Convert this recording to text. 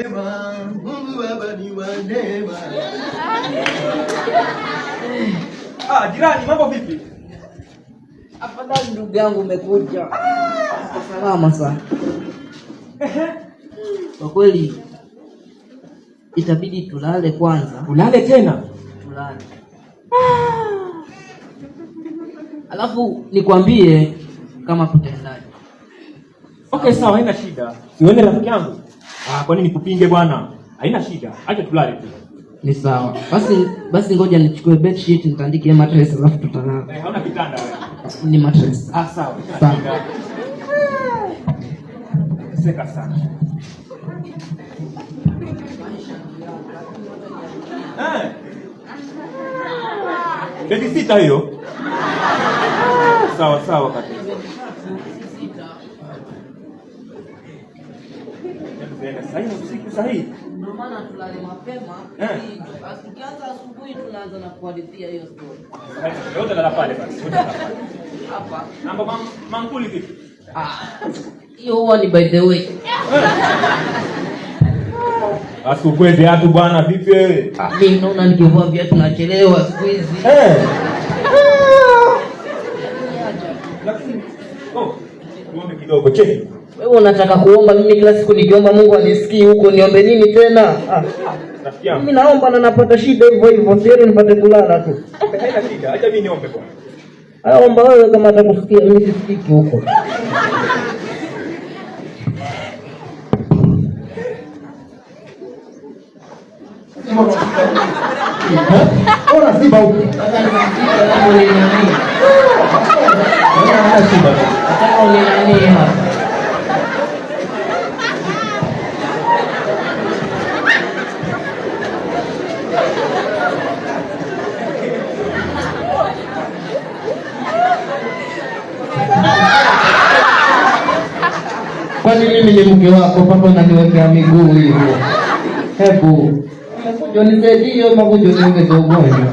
neema, Mungu Baba ni wa neema. Jirani, mambo vipi? Afadhali ndugu yangu umekuja. Salama sana. Kwa kweli itabidi tulale kwanza. Ulale tena? Tulale. Alafu nikwambie kama tutaendaje. Okay, sawa, haina shida. Sione rafiki yangu. Kwa nini nikupinge bwana? Haina shida. Acha tulale tu. Ni sawa. Basi ngoja nichukue bed sheet nitandike mattress alafu tutalala. Hauna kitanda wewe. Ni mattress. Sawa. Sawa. Seka sana. Bedi sita hiyo. Sawa kati. Sahihi. Ndio maana tulale mapema. Tukianza asubuhi tunaanza na kuhadithia hiyo story. Yote la pale basi. Hapa. Namba mankuli vipi? Hiyo huwa ni by the way. Asukwe viatu bwana vipi wewe? Mimi naona nikivua viatu nachelewa siku hizi. Tuombe kidogo cheki. Wewe unataka kuomba, mimi kila siku nikiomba Mungu anisikii huko, niombe nini tena? Rafiki yangu. Mimi naomba na napata shida hivyo, sio nipate kulala tu. Haina shida, acha mimi niombe bwana. Omba wewe kama atakusikia, mimi sisikiki huko. Ora si bau. Kwani mimi ni mke wako, papa unaniwekea miguu hivyo? Hebu nisaidie, magonjwa niongeze ugonjwa.